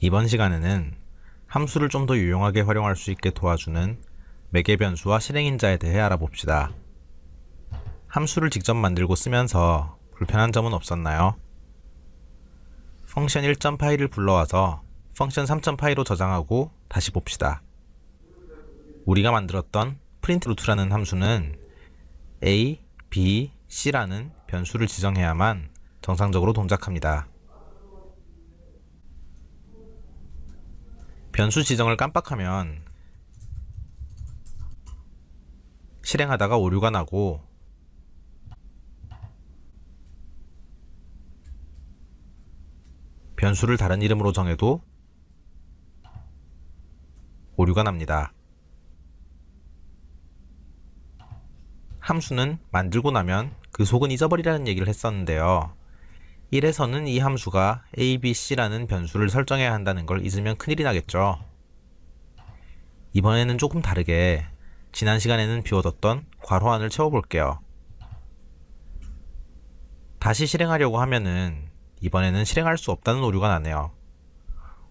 이번 시간에는 함수를 좀 더 유용하게 활용할 수 있게 도와주는 매개변수와 실행인자에 대해 알아봅시다. 함수를 직접 만들고 쓰면서 불편한 점은 없었나요? 펑션 1.파이를 불러와서 펑션 3.파이로 저장하고 다시 봅시다. 우리가 만들었던 printRoot라는 함수는 a, b, c라는 변수를 지정해야만 정상적으로 동작합니다. 변수 지정을 깜빡하면 실행하다가 오류가 나고 변수를 다른 이름으로 정해도 오류가 납니다. 함수는 만들고 나면 그 속은 잊어버리라는 얘기를 했었는데요. 1에서는 이 함수가 a, b, c라는 변수를 설정해야 한다는 걸 잊으면 큰일이 나겠죠. 이번에는 조금 다르게 지난 시간에는 비워뒀던 괄호 안을 채워볼게요. 다시 실행하려고 하면은 이번에는 실행할 수 없다는 오류가 나네요.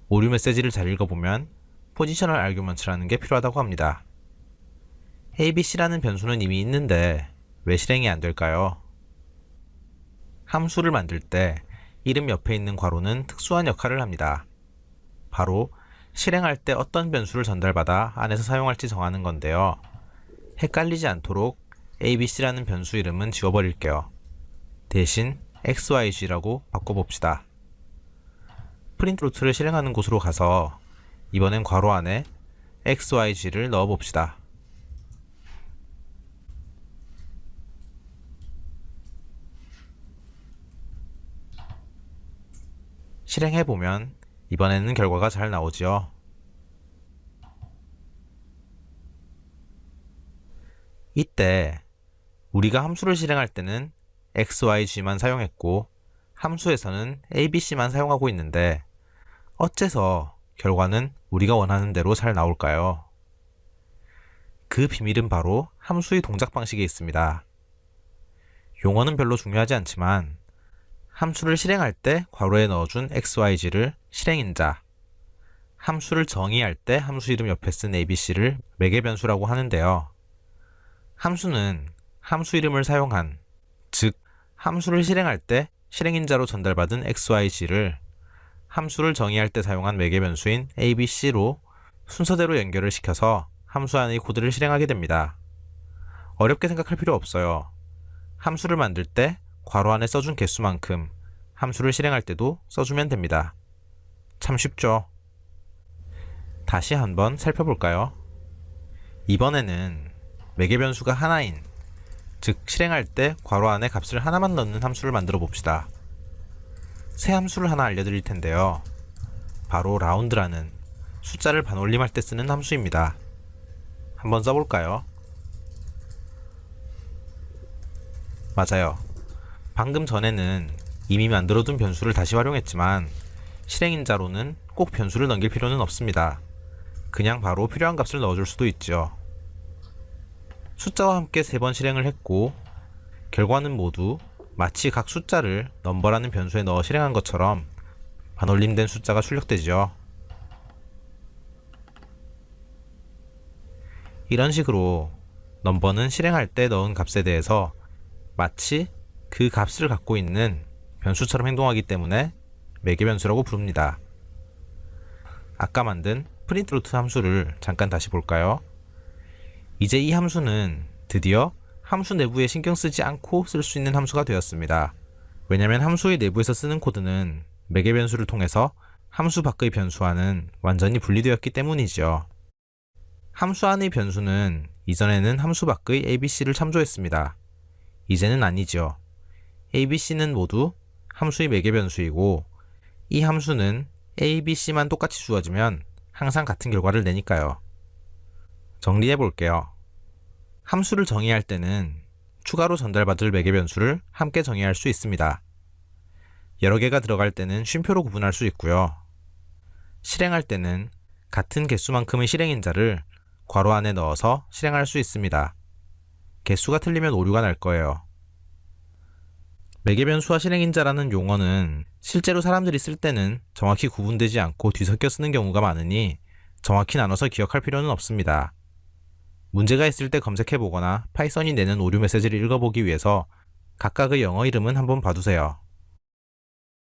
오류 메시지를 잘 읽어보면 포지셔널 아규먼트라는 게 필요하다고 합니다. abc라는 변수는 이미 있는데 왜 실행이 안 될까요? 함수를 만들 때 이름 옆에 있는 괄호는 특수한 역할을 합니다. 바로 실행할 때 어떤 변수를 전달받아 안에서 사용할지 정하는 건데요. 헷갈리지 않도록 abc라는 변수 이름은 지워버릴게요. 대신 xyg라고 바꿔봅시다. printRoot를 실행하는 곳으로 가서 이번엔 괄호 안에 xyg를 넣어봅시다. 실행해보면 이번에는 결과가 잘 나오지요. 이때 우리가 함수를 실행할 때는 xyg만 사용했고 함수에서는 abc만 사용하고 있는데 어째서 결과는 우리가 원하는 대로 잘 나올까요? 그 비밀은 바로 함수의 동작 방식에 있습니다. 용어는 별로 중요하지 않지만 함수를 실행할 때 괄호에 넣어준 xyg를 실행인자, 함수를 정의할 때 함수 이름 옆에 쓴 abc를 매개변수라고 하는데요. 함수는 함수 이름을 사용한, 즉 함수를 실행할 때 실행인자로 전달받은 xyg를 함수를 정의할 때 사용한 매개변수인 abc로 순서대로 연결을 시켜서 함수 안의 코드를 실행하게 됩니다. 어렵게 생각할 필요 없어요. 함수를 만들 때 괄호 안에 써준 개수만큼 함수를 실행할 때도 써주면 됩니다. 참 쉽죠? 다시 한번 살펴볼까요? 이번에는 매개변수가 하나인, 즉 실행할 때 괄호 안에 값을 하나만 넣는 함수를 만들어 봅시다. 새 함수를 하나 알려드릴 텐데요. 바로 라운드라는 숫자를 반올림할 때 쓰는 함수입니다. 한번 써볼까요? 맞아요. 방금 전에는 이미 만들어둔 변수를 다시 활용했지만 실행인자로는 꼭 변수를 넘길 필요는 없습니다. 그냥 바로 필요한 값을 넣어줄 수도 있죠. 숫자와 함께 3번 실행을 했고 결과는 모두 마치 각 숫자를 넘버라는 변수에 넣어 실행한 것처럼 반올림된 숫자가 출력되지요. 이런 식으로 넘버는 실행할 때 넣은 값에 대해서 마치 그 값을 갖고 있는 변수처럼 행동하기 때문에 매개변수라고 부릅니다. 아까 만든 printRoot 함수를 잠깐 다시 볼까요? 이제 이 함수는 드디어 함수 내부에 신경 쓰지 않고 쓸 수 있는 함수가 되었습니다. 왜냐면 함수의 내부에서 쓰는 코드는 매개변수를 통해서 함수 밖의 변수와는 완전히 분리되었기 때문이죠. 함수 안의 변수는 이전에는 함수 밖의 abc를 참조했습니다. 이제는 아니죠. abc는 모두 함수의 매개변수이고 이 함수는 abc만 똑같이 주어지면 항상 같은 결과를 내니까요. 정리해 볼게요. 함수를 정의할 때는 추가로 전달받을 매개변수를 함께 정의할 수 있습니다. 여러 개가 들어갈 때는 쉼표로 구분할 수 있고요. 실행할 때는 같은 개수만큼의 실행인자를 괄호 안에 넣어서 실행할 수 있습니다. 개수가 틀리면 오류가 날 거예요. 매개변 수화 실행인자라는 용어는 실제로 사람들이 쓸 때는 정확히 구분되지 않고 뒤섞여 쓰는 경우가 많으니 정확히 나눠서 기억할 필요는 없습니다. 문제가 있을 때 검색해보거나 파이썬이 내는 오류 메시지를 읽어보기 위해서 각각의 영어 이름은 한번 봐두세요.